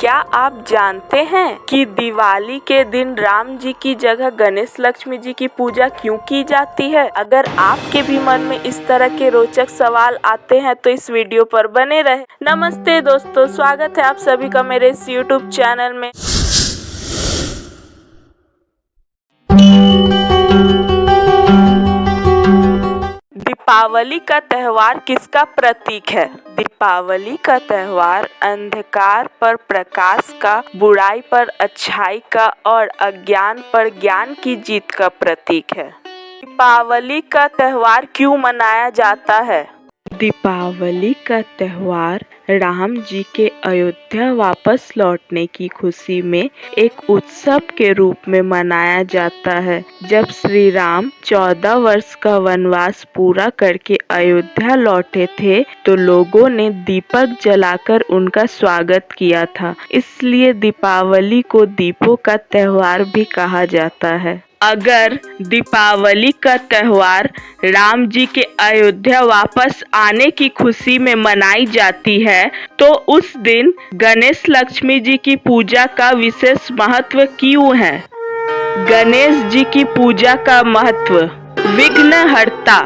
क्या आप जानते हैं कि दिवाली के दिन राम जी की जगह गणेश लक्ष्मी जी की पूजा क्यों की जाती है? अगर आपके भी मन में इस तरह के रोचक सवाल आते हैं तो इस वीडियो पर बने रहे। नमस्ते दोस्तों, स्वागत है आप सभी का मेरे इस YouTube चैनल में। दीपावली का त्योहार किसका प्रतीक है? दीपावली का त्योहार अंधकार पर प्रकाश का, बुराई पर अच्छाई का और अज्ञान पर ज्ञान की जीत का प्रतीक है। दीपावली का त्योहार क्यों मनाया जाता है? दीपावली का त्योहार राम जी के अयोध्या वापस लौटने की खुशी में एक उत्सव के रूप में मनाया जाता है। जब श्री राम 14 वर्ष का वनवास पूरा करके अयोध्या लौटे थे तो लोगों ने दीपक जलाकर उनका स्वागत किया था। इसलिए दीपावली को दीपों का त्योहार भी कहा जाता है। अगर दीपावली का त्योहार राम जी के अयोध्या वापस आने की खुशी में मनाई जाती है तो उस दिन गणेश लक्ष्मी जी की पूजा का विशेष महत्व क्यों है? गणेश जी की पूजा का महत्व। विघ्नहर्ता।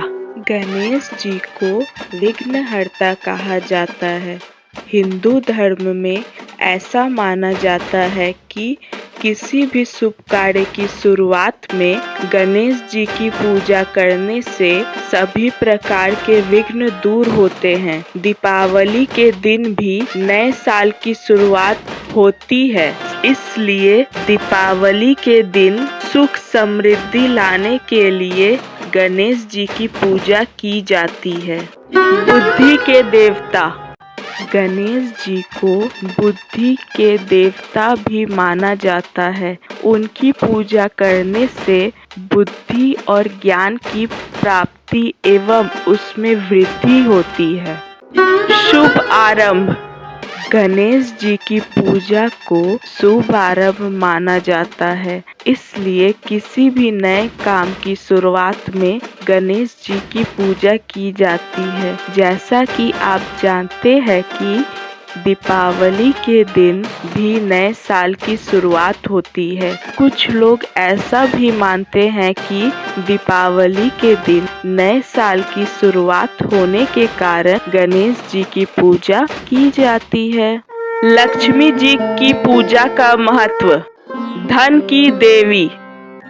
गणेश जी को विघ्नहर्ता कहा जाता है। हिंदू धर्म में ऐसा माना जाता है कि किसी भी शुभ कार्य की शुरुआत में गणेश जी की पूजा करने से सभी प्रकार के विघ्न दूर होते हैं। दीपावली के दिन भी नए साल की शुरुआत होती है, इसलिए दीपावली के दिन सुख समृद्धि लाने के लिए गणेश जी की पूजा की जाती है। बुद्धि के देवता। गणेश जी को बुद्धि के देवता भी माना जाता है। उनकी पूजा करने से बुद्धि और ज्ञान की प्राप्ति एवं उसमें वृद्धि होती है। शुभ आरंभ। गणेश जी की पूजा को शुभ आरंभ माना जाता है, इसलिए किसी भी नए काम की शुरुआत में गणेश जी की पूजा की जाती है। जैसा कि आप जानते हैं कि दीपावली के दिन भी नए साल की शुरुआत होती है। कुछ लोग ऐसा भी मानते हैं कि दीपावली के दिन नए साल की शुरुआत होने के कारण गणेश जी की पूजा की जाती है। लक्ष्मी जी की पूजा का महत्व। धन की देवी।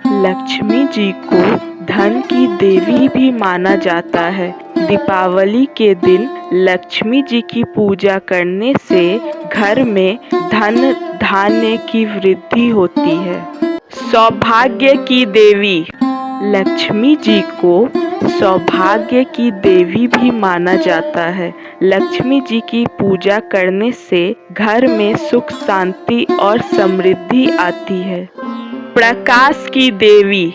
लक्ष्मी जी को धन की देवी भी माना जाता है। दीपावली के दिन लक्ष्मी जी की पूजा करने से घर में धन धान्य की वृद्धि होती है। सौभाग्य की देवी। लक्ष्मी जी को सौभाग्य की देवी भी माना जाता है। लक्ष्मी जी की पूजा करने से घर में सुख शांति और समृद्धि आती है। प्रकाश की देवी।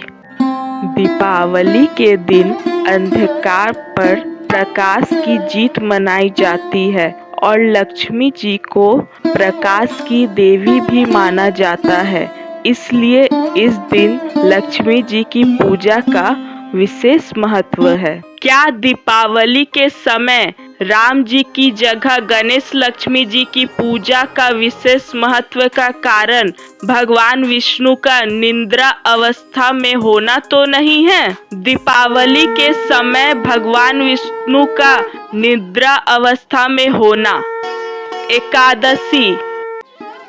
दीपावली के दिन अंधकार पर प्रकाश की जीत मनाई जाती है और लक्ष्मी जी को प्रकाश की देवी भी माना जाता है, इसलिए इस दिन लक्ष्मी जी की पूजा का विशेष महत्व है। क्या दीपावली के समय राम जी की जगह गणेश लक्ष्मी जी की पूजा का विशेष महत्व का कारण भगवान विष्णु का निद्रा अवस्था में होना तो नहीं है? दीपावली के समय भगवान विष्णु का निद्रा अवस्था में होना। एकादशी।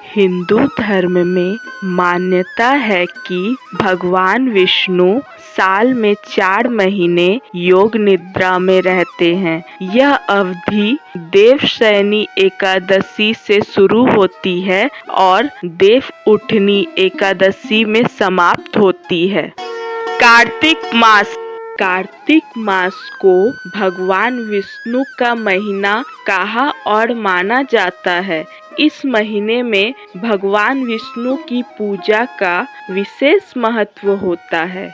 हिंदू धर्म में मान्यता है कि भगवान विष्णु साल में 4 महीने योग निद्रा में रहते हैं। यह अवधि देवशयनी एकादशी से शुरू होती है और देव उठनी एकादशी में समाप्त होती है। कार्तिक मास। कार्तिक मास को भगवान विष्णु का महीना कहा और माना जाता है। इस महीने में भगवान विष्णु की पूजा का विशेष महत्व होता है।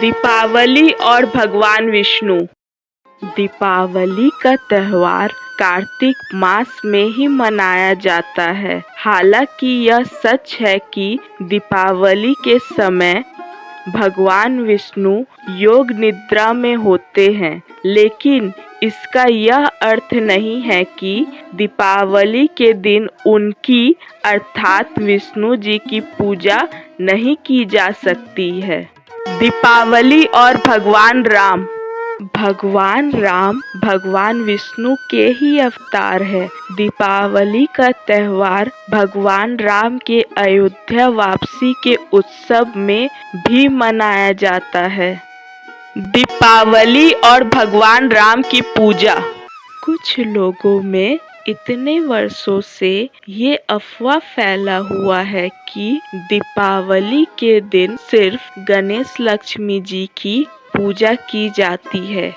दीपावली और भगवान विष्णु। दीपावली का त्योहार कार्तिक मास में ही मनाया जाता है। हालांकि यह सच है कि दीपावली के समय भगवान विष्णु योग निद्रा में होते हैं, लेकिन इसका यह अर्थ नहीं है कि दीपावली के दिन उनकी अर्थात विष्णु जी की पूजा नहीं की जा सकती है। दीपावली और भगवान राम। भगवान राम भगवान विष्णु के ही अवतार है। दीपावली का त्योहार भगवान राम के अयोध्या वापसी के उत्सव में भी मनाया जाता है। दीपावली और भगवान राम की पूजा। कुछ लोगों में इतने वर्षों से ये अफवाह फैला हुआ है कि दीपावली के दिन सिर्फ गणेश लक्ष्मी जी की पूजा की जाती है,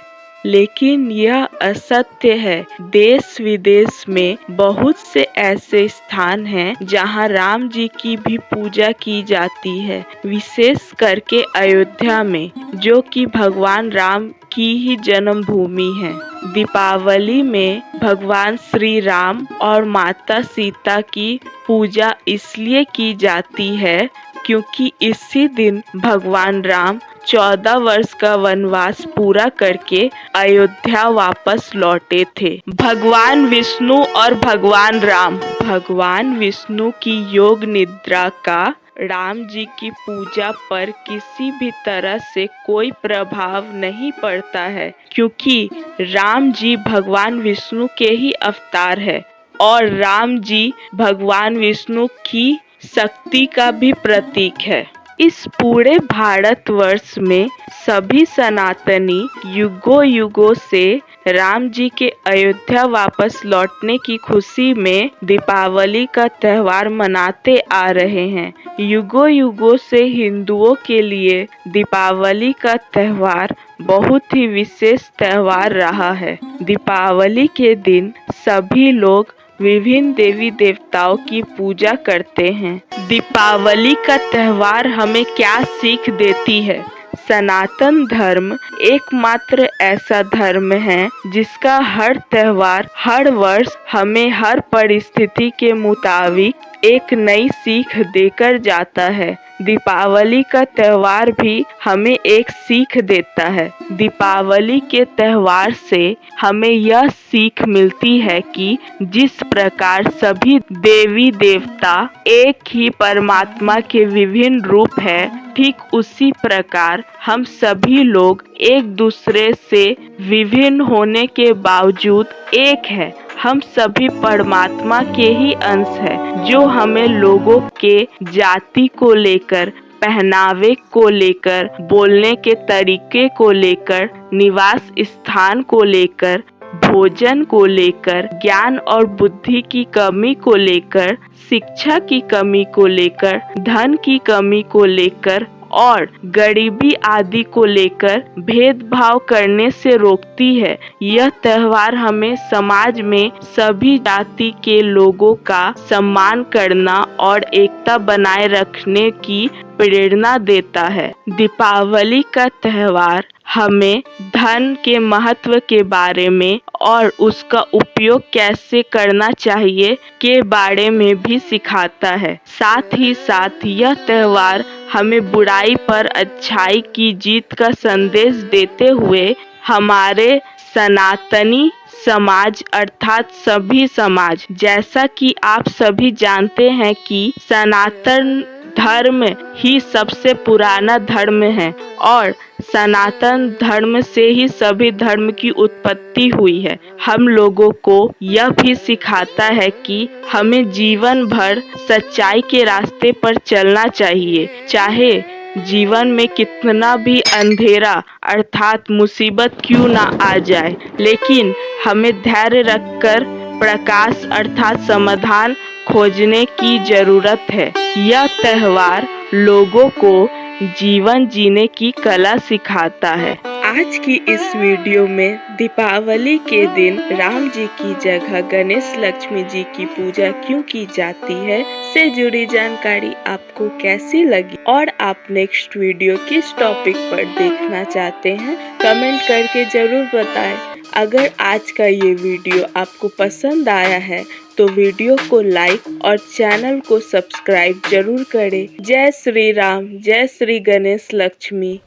लेकिन यह असत्य है। देश विदेश में बहुत से ऐसे स्थान हैं जहां राम जी की भी पूजा की जाती है, विशेष करके अयोध्या में, जो कि भगवान राम की ही जन्मभूमि है। दीपावली में भगवान श्री राम और माता सीता की पूजा इसलिए की जाती है क्योंकि इसी दिन भगवान राम 14 वर्ष का वनवास पूरा करके अयोध्या वापस लौटे थे। भगवान विष्णु और भगवान राम। भगवान विष्णु की योग निद्रा का राम जी की पूजा पर किसी भी तरह से कोई प्रभाव नहीं पड़ता है, क्योंकि राम जी भगवान विष्णु के ही अवतार है और राम जी भगवान विष्णु की शक्ति का भी प्रतीक है। इस पूरे भारतवर्ष में सभी सनातनी युगों युगों से राम जी के अयोध्या वापस लौटने की खुशी में दीपावली का त्योहार मनाते आ रहे हैं। युगों युगों से हिंदुओं के लिए दीपावली का त्योहार बहुत ही विशेष त्योहार रहा है। दीपावली के दिन सभी लोग विभिन्न देवी देवताओं की पूजा करते हैं। दीपावली का त्योहार हमें क्या सीख देती है? सनातन धर्म एकमात्र ऐसा धर्म है जिसका हर त्योहार हर वर्ष हमें हर परिस्थिति के मुताबिक एक नई सीख देकर जाता है। दीपावली का त्योहार भी हमें एक सीख देता है। दीपावली के त्योहार से हमें यह सीख मिलती है कि जिस प्रकार सभी देवी देवता एक ही परमात्मा के विभिन्न रूप हैं, ठीक उसी प्रकार हम सभी लोग एक दूसरे से विभिन्न होने के बावजूद एक है। हम सभी परमात्मा के ही अंश हैं, जो हमें लोगों के जाति को लेकर, पहनावे को लेकर, बोलने के तरीके को लेकर, निवास स्थान को लेकर, भोजन को लेकर, ज्ञान और बुद्धि की कमी को लेकर, शिक्षा की कमी को लेकर, धन की कमी को लेकर और गरीबी आदि को लेकर भेदभाव करने से रोकती है। यह त्योहार हमें समाज में सभी जाति के लोगों का सम्मान करना और एकता बनाए रखने की प्रेरणा देता है। दीपावली का त्योहार हमें धन के महत्व के बारे में और उसका उपयोग कैसे करना चाहिए के बारे में भी सिखाता है। साथ ही साथ यह त्योहार हमें बुराई पर अच्छाई की जीत का संदेश देते हुए हमारे सनातनी समाज अर्थात सभी समाज, जैसा कि आप सभी जानते हैं कि सनातन धर्म ही सबसे पुराना धर्म है और सनातन धर्म से ही सभी धर्म की उत्पत्ति हुई है। हम लोगों को यह भी सिखाता है कि हमें जीवन भर सच्चाई के रास्ते पर चलना चाहिए, चाहे जीवन में कितना भी अंधेरा अर्थात मुसीबत क्यों ना आ जाए, लेकिन हमें धैर्य रखकर प्रकाश अर्थात समाधान खोजने की जरूरत है। यह त्योहार लोगों को जीवन जीने की कला सिखाता है। आज की इस वीडियो में दीपावली के दिन राम जी की जगह गणेश लक्ष्मी जी की पूजा क्यों की जाती है से जुड़ी जानकारी आपको कैसी लगी और आप नेक्स्ट वीडियो किस टॉपिक पर देखना चाहते हैं, कमेंट करके जरूर बताएं। अगर आज का ये वीडियो आपको पसंद आया है तो वीडियो को लाइक और चैनल को सब्सक्राइब जरूर करें। जय श्री राम, जय श्री गणेश लक्ष्मी।